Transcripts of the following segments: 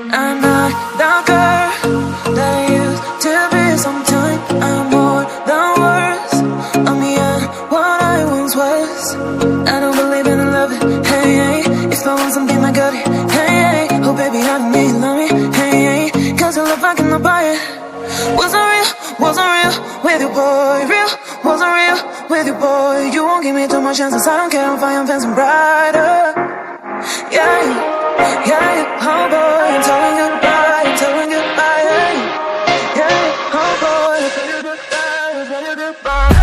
I'm not the girl that I used to be. Sometime I'm more than words. I'm beyond what I once was. I don't believe in love, hey, hey. If I want something, I got it, hey, hey. Oh baby, I don't need love me, hey, hey. Cause your love I cannot buy it. Wasn't real with you, boy. Real, wasn't real with you, boy. You won't give me too much chances. I don't care if I am fancy brighter. Yeah, yeah, oh boy, I'm telling you goodbye, I'm telling you goodbye, yeah, yeah, oh boy, I'm telling you goodbye, I'm telling you goodbye.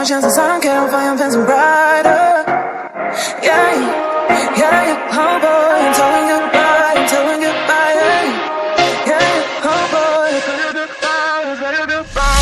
Chances I don't care if I am fancy brighter. Yeah, yeah, oh boy, I'm telling you goodbye, I'm telling you goodbye, yeah, yeah, oh boy, I'm telling you goodbye, I'm telling you goodbye.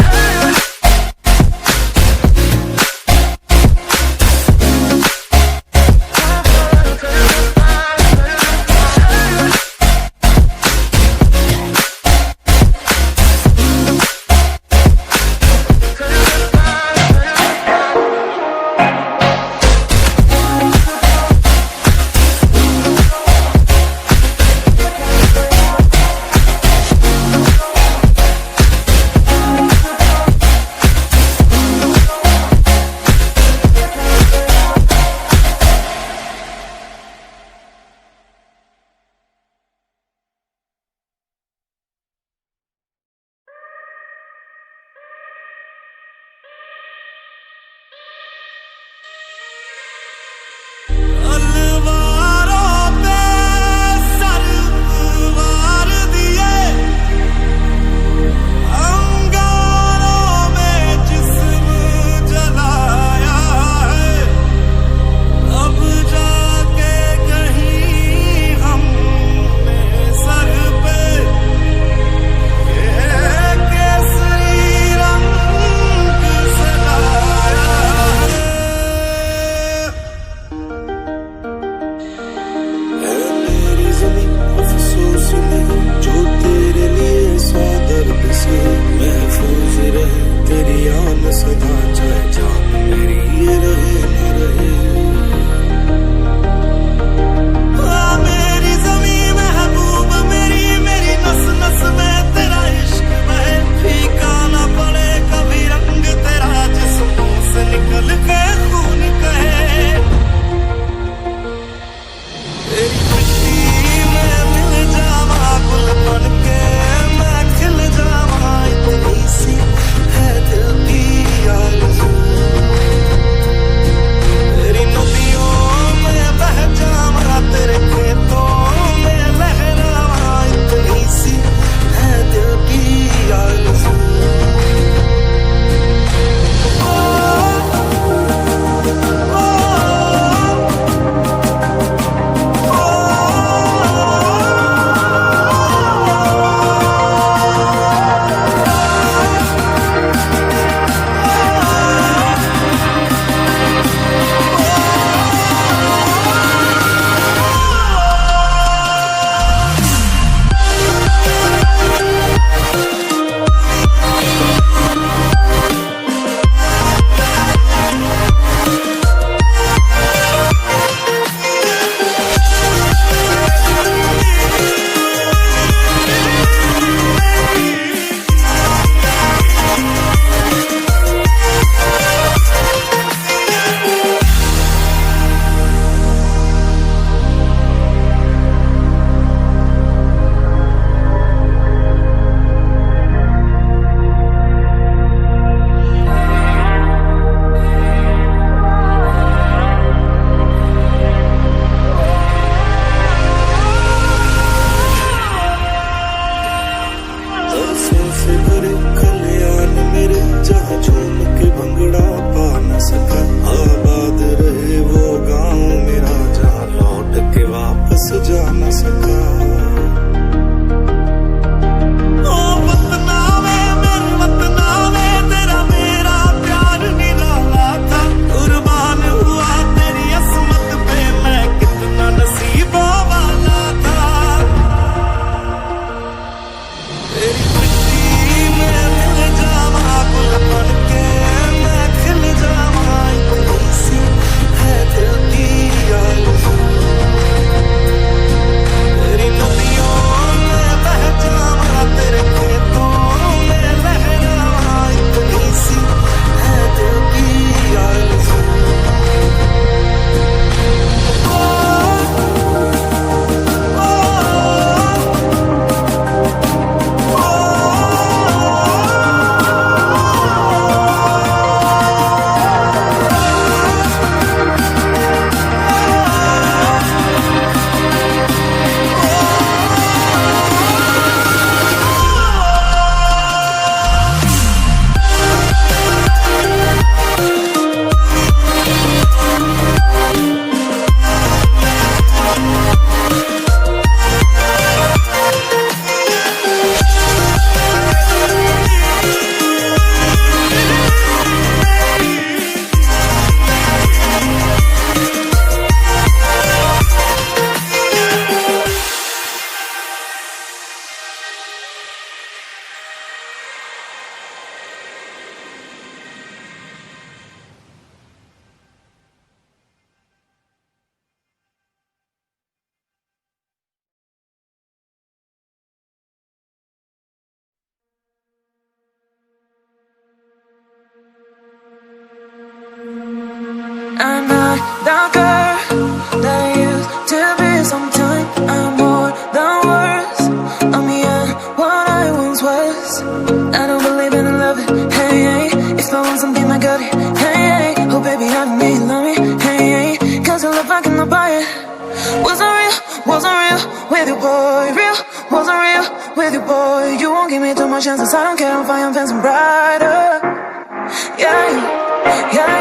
I'm not the girl that I used to be. Sometime I'm more than words. I'm beyond what I once was. I don't believe in love, hey, hey. If I want something, I got it, hey, hey. Oh baby, I don't need love me, hey, hey. Cause your love I cannot buy it. Wasn't real with you, boy. Real, wasn't real with you, boy. You won't give me too much chances. I don't care if I am fancy brighter. Yeah, yeah.